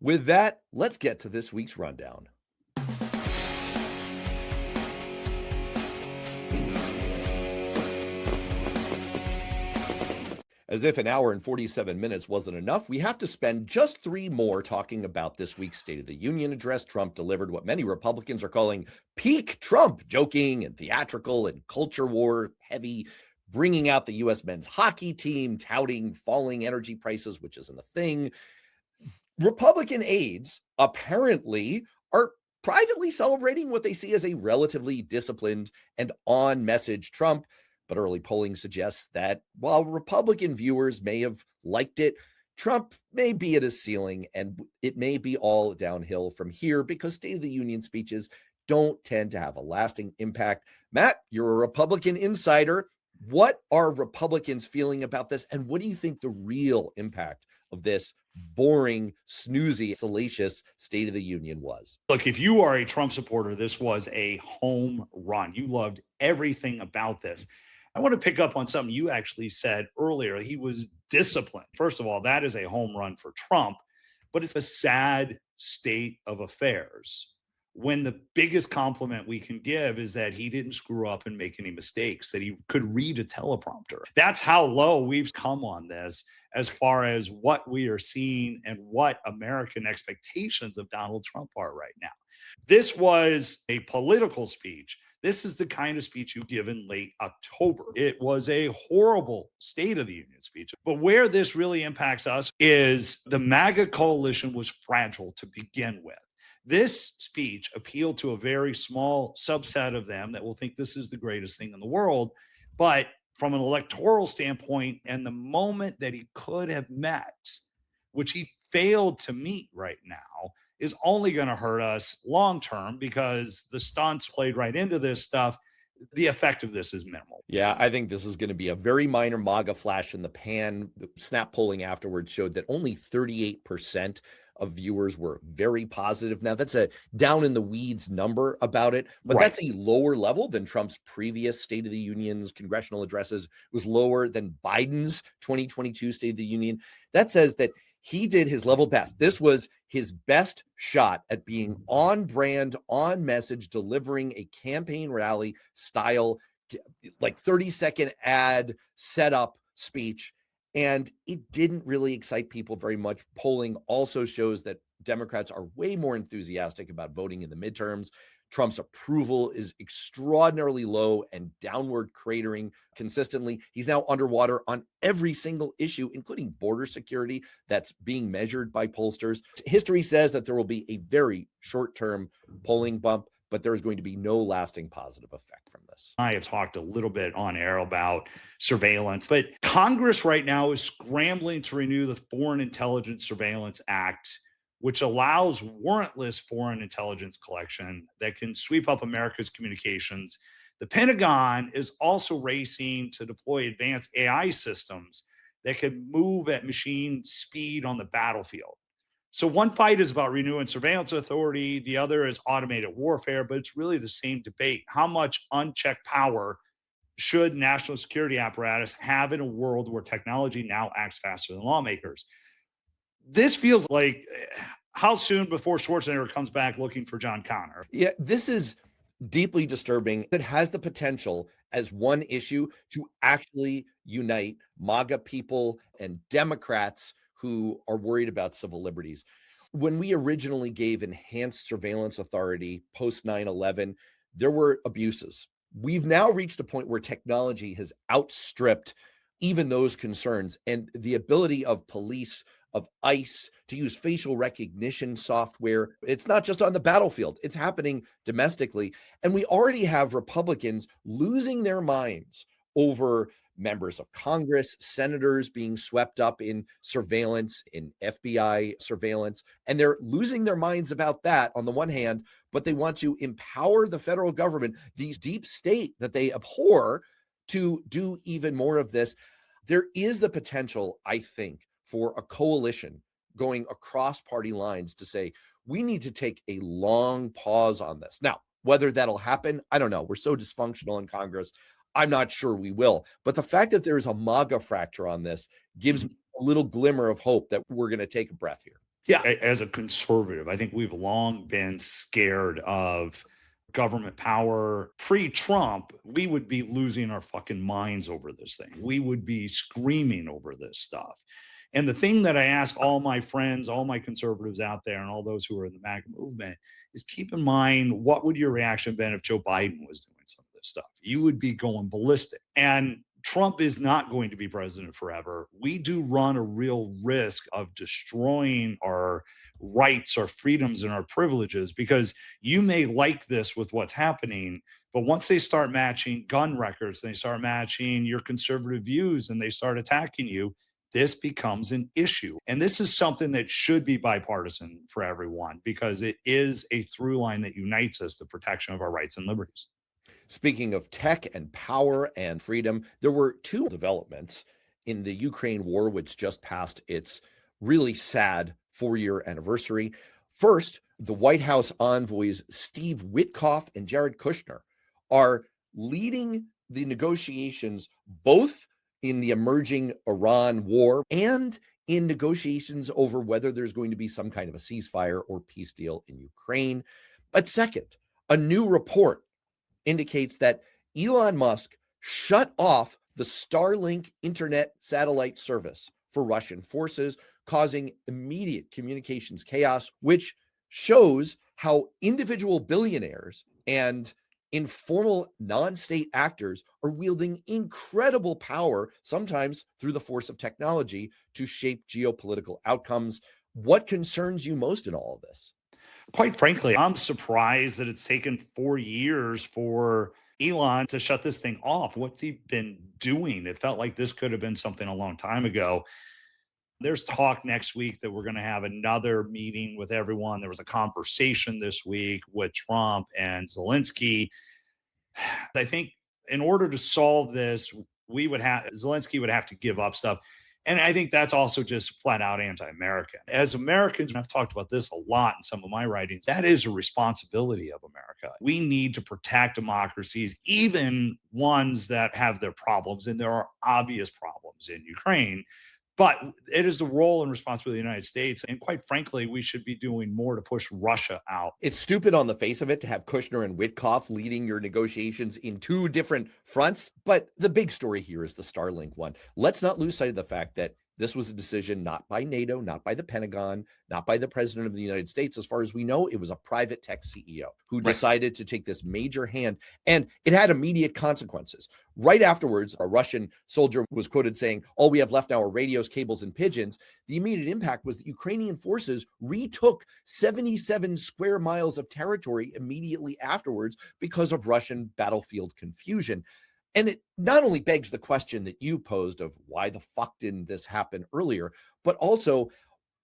With that, let's get to this week's rundown. As if an hour and 47 minutes wasn't enough, we have to spend just 3 more talking about this week's State of the Union address. Trump delivered what many Republicans are calling peak Trump, joking and theatrical and culture war heavy, bringing out the U.S. men's hockey team, touting falling energy prices, which isn't a thing. Republican aides apparently are privately celebrating what they see as a relatively disciplined and on message Trump. But early polling suggests that while Republican viewers may have liked it, Trump may be at his ceiling and it may be all downhill from here because State of the Union speeches don't tend to have a lasting impact. Matt, you're a Republican insider. What are Republicans feeling about this? And what do you think the real impact of this boring, snoozy, salacious State of the Union was? Look, if you are a Trump supporter, this was a home run. You loved everything about this. I want to pick up on something you actually said earlier. He was disciplined. First of all, that is a home run for Trump, but it's a sad state of affairs when the biggest compliment we can give is that he didn't screw up and make any mistakes, that he could read a teleprompter. That's how low we've come on this as far as what we are seeing and what American expectations of Donald Trump are right now. This was a political speech. This is the kind of speech you give in late October. It was a horrible State of the Union speech. But where this really impacts us is the MAGA coalition was fragile to begin with. This speech appealed to a very small subset of them that will think this is the greatest thing in the world. But from an electoral standpoint, and the moment that he could have met, which he failed to meet right now, is only going to hurt us long term because the stunts played right into this stuff. The effect of this is minimal. Yeah, I think this is going to be a very minor MAGA flash in the pan. The snap polling afterwards showed that only 38% of viewers were very positive. Now, that's a down in the weeds number about it, but Right. that's a lower level than Trump's previous State of the Union's congressional addresses. It was lower than Biden's 2022 State of the Union. That says that he did his level best. This was his best shot at being on brand, on message, delivering a campaign rally style, like 30-second ad setup speech. And it didn't really excite people very much. Polling also shows that Democrats are way more enthusiastic about voting in the midterms. Trump's approval is extraordinarily low and downward cratering consistently. He's now underwater on every single issue, including border security, that's being measured by pollsters. History says that there will be a very short-term polling bump, but there is going to be no lasting positive effect from this. I have talked a little bit on air about surveillance, but Congress right now is scrambling to renew the Foreign Intelligence Surveillance Act, which allows warrantless foreign intelligence collection that can sweep up America's communications. The Pentagon is also racing to deploy advanced AI systems that can move at machine speed on the battlefield. So one fight is about renewing surveillance authority. The other is automated warfare, but it's really the same debate. How much unchecked power should national security apparatus have in a world where technology now acts faster than lawmakers? This feels like how soon before Schwarzenegger comes back looking for John Connor? Yeah, this is deeply disturbing. It has the potential as one issue to actually unite MAGA people and Democrats who are worried about civil liberties. When we originally gave enhanced surveillance authority post 9/11, there were abuses. We've now reached a point where technology has outstripped even those concerns, and the ability of police, of ICE to use facial recognition software. It's not just on the battlefield, it's happening domestically. And we already have Republicans losing their minds over members of Congress, senators being swept up in surveillance, in FBI surveillance, and they're losing their minds about that on the one hand, but they want to empower the federal government, these deep state that they abhor, to do even more of this. There is the potential, I think, for a coalition going across party lines to say, we need to take a long pause on this. Now, whether that'll happen, I don't know. We're so dysfunctional in Congress. I'm not sure we will. But the fact that there is a MAGA fracture on this gives me a little glimmer of hope that we're going to take a breath here. Yeah, as a conservative, I think we've long been scared of government power. Pre-Trump, we would be losing our fucking minds over this thing. We would be screaming over this stuff. And the thing that I ask all my friends, all my conservatives out there, and all those who are in the MAGA movement is keep in mind, what would your reaction been if Joe Biden was doing some of this stuff? You would be going ballistic. And Trump is not going to be president forever. We do run a real risk of destroying our rights, our freedoms, and our privileges, because you may like this with what's happening, but once they start matching gun records, they start matching your conservative views, and they start attacking you, this becomes an issue. And this is something that should be bipartisan for everyone, because it is a through line that unites us, the protection of our rights and liberties. Speaking of tech and power and freedom, there were two developments in the Ukraine war, which just passed its really sad 4-year anniversary. First, the White House envoys Steve Witkoff and Jared Kushner are leading the negotiations both in the emerging Iran war and in negotiations over whether there's going to be some kind of a ceasefire or peace deal in Ukraine. But second, a new report indicates that Elon Musk shut off the Starlink internet satellite service for Russian forces, causing immediate communications chaos, which shows how individual billionaires and informal non-state actors are wielding incredible power, sometimes through the force of technology, to shape geopolitical outcomes. What concerns you most in all of this? Quite frankly, I'm surprised that it's taken 4 years for Elon to shut this thing off. What's he been doing? It felt like this could have been something a long time ago. There's talk next week that we're going to have another meeting with everyone. There was a conversation this week with Trump and Zelensky. I think in order to solve this, Zelensky would have to give up stuff. And I think that's also just flat out anti-American. As Americans, and I've talked about this a lot in some of my writings, that is a responsibility of America. We need to protect democracies, even ones that have their problems, and there are obvious problems in Ukraine. But it is the role and responsibility of the United States. And quite frankly, we should be doing more to push Russia out. It's stupid on the face of it to have Kushner and Witkoff leading your negotiations in two different fronts. But the big story here is the Starlink one. Let's not lose sight of the fact that this was a decision not by NATO, not by the Pentagon, not by the president of the United States. As far as we know, it was a private tech CEO who decided to take this major hand, and it had immediate consequences. Right afterwards, a Russian soldier was quoted saying, "All we have left now are radios, cables, and pigeons." The immediate impact was that Ukrainian forces retook 77 square miles of territory immediately afterwards because of Russian battlefield confusion. And it not only begs the question that you posed of why the fuck didn't this happen earlier, but also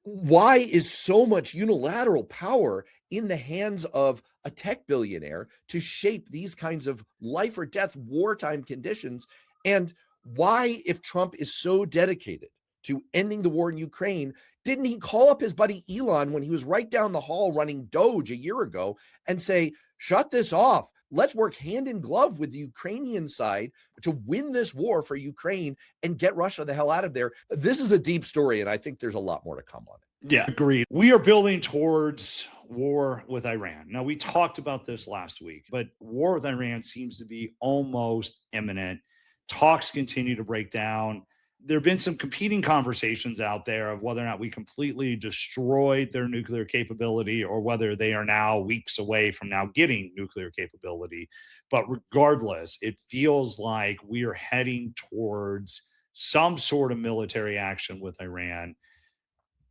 why is so much unilateral power in the hands of a tech billionaire to shape these kinds of life or death wartime conditions? And why, if Trump is so dedicated to ending the war in Ukraine, didn't he call up his buddy Elon when he was right down the hall running Doge a year ago and say, shut this off? Let's work hand in glove with the Ukrainian side to win this war for Ukraine and get Russia the hell out of there. This is a deep story, and I think there's a lot more to come on it. Yeah, agreed. We are building towards war with Iran. Now, we talked about this last week, but war with Iran seems to be almost imminent. Talks continue to break down. There have been some competing conversations out there of whether or not we completely destroyed their nuclear capability or whether they are now weeks away from now getting nuclear capability. But regardless, it feels like we are heading towards some sort of military action with Iran.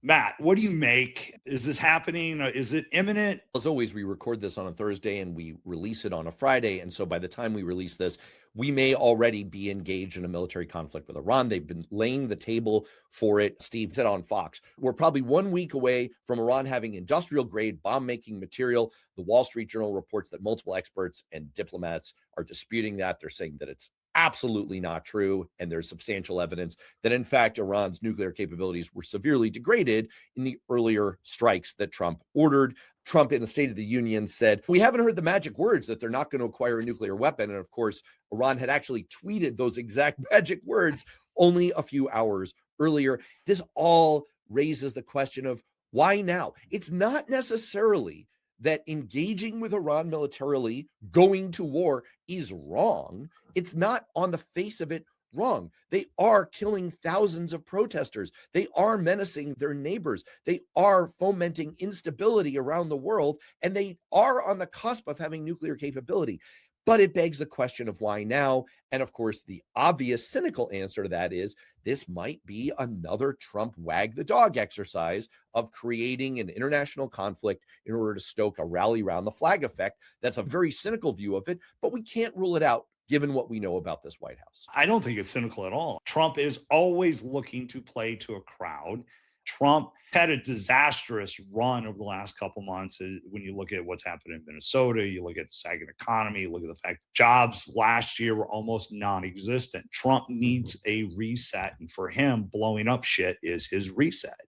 Matt, what do you make? Is this happening? Is it imminent? As always, we record this on a Thursday and we release it on a Friday. And so by the time we release this, we may already be engaged in a military conflict with Iran. They've been laying the table for it. Steve said on Fox, we're probably 1 week away from Iran having industrial grade bomb making material. The Wall Street Journal reports that multiple experts and diplomats are disputing that. They're saying that it's absolutely not true. And there's substantial evidence that, in fact, Iran's nuclear capabilities were severely degraded in the earlier strikes that Trump ordered. Trump, in the State of the Union, said, we haven't heard the magic words that they're not going to acquire a nuclear weapon. And of course, Iran had actually tweeted those exact magic words only a few hours earlier. This all raises the question of Why now? It's not necessarily that engaging with Iran militarily, going to war is wrong. It's not on the face of it wrong. They are killing thousands of protesters. They are menacing their neighbors. They are fomenting instability around the world, and they are on the cusp of having nuclear capability. But it begs the question of why now? And of course, the obvious cynical answer to that is this might be another Trump wag the dog exercise of creating an international conflict in order to stoke a rally around the flag effect. That's a very cynical view of it, but we can't rule it out given what we know about this White House. I don't think it's cynical at all. Trump is always looking to play to a crowd. Trump had a disastrous run over the last couple months. When you look at what's happened in Minnesota, you look at the sagging economy, you look at the fact that jobs last year were almost non-existent. Trump needs a reset, and for him, blowing up shit is his reset.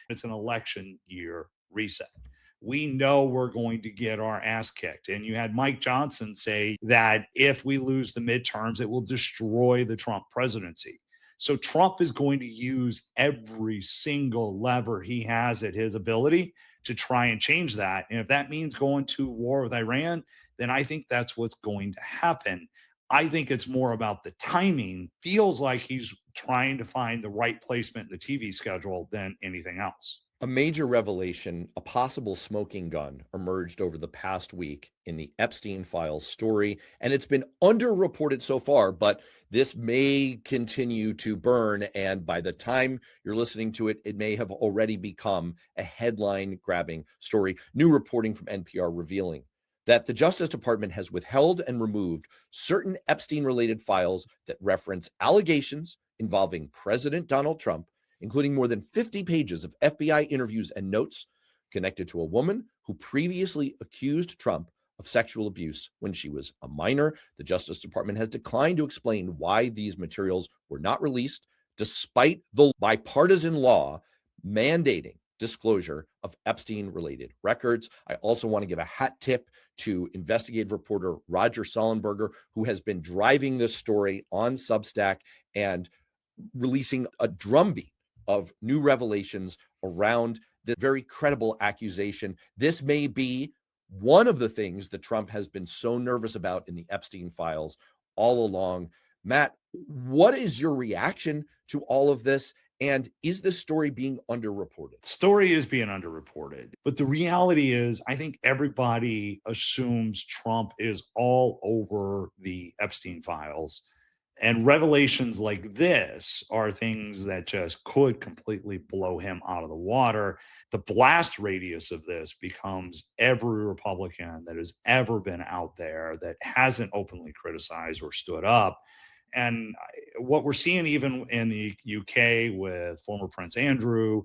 It's an election year reset. We know we're going to get our ass kicked. And you had Mike Johnson say that if we lose the midterms, it will destroy the Trump presidency. So Trump is going to use every single lever he has at his ability to try and change that. And if that means going to war with Iran, then I think that's what's going to happen. I think it's more about the timing. Feels like he's trying to find the right placement in the TV schedule than anything else. A major revelation, a possible smoking gun, emerged over the past week in the Epstein files story, and it's been underreported so far, but this may continue to burn, and by the time you're listening to it, it may have already become a headline-grabbing story. New reporting from NPR revealing that the Justice Department has withheld and removed certain Epstein-related files that reference allegations involving President Donald Trump, including more than 50 pages of FBI interviews and notes connected to a woman who previously accused Trump of sexual abuse when she was a minor. The Justice Department has declined to explain why these materials were not released, despite the bipartisan law mandating disclosure of Epstein-related records. I also want to give a hat tip to investigative reporter Roger Sollenberger, who has been driving this story on Substack and releasing a drumbeat of new revelations around the very credible accusation. This may be one of the things that Trump has been so nervous about in the Epstein files all along. Matt, what is your reaction to all of this? And is this story being underreported? Story is being underreported. But the reality is, I think everybody assumes Trump is all over the Epstein files. And revelations like this are things that just could completely blow him out of the water. The blast radius of this becomes every Republican that has ever been out there that hasn't openly criticized or stood up. And what we're seeing even in the UK with former Prince Andrew,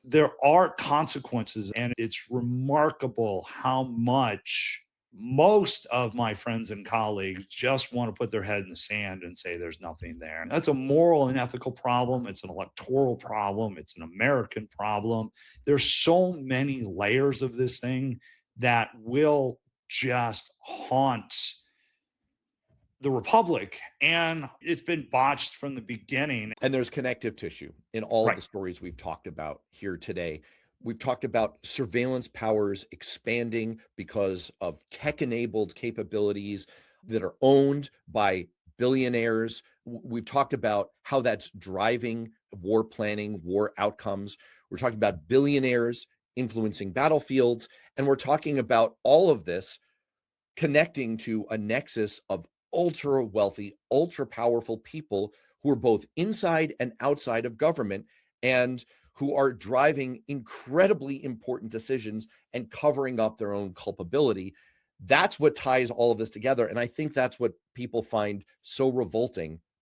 there are consequences. And it's remarkable how much most of my friends and colleagues just want to put their head in the sand and say there's nothing there. And that's a moral and ethical problem. It's an electoral problem. It's an American problem. There's so many layers of this thing that will just haunt the Republic. And it's been botched from the beginning. And there's connective tissue in all Right. of the stories we've talked about here today. We've talked about surveillance powers expanding because of tech-enabled capabilities that are owned by billionaires. We've talked about how that's driving war planning, war outcomes. We're talking about billionaires influencing battlefields. And we're talking about all of this connecting to a nexus of ultra wealthy, ultra powerful people who are both inside and outside of government and who are driving incredibly important decisions and covering up their own culpability. That's what ties all of this together. And I think that's what people find so revolting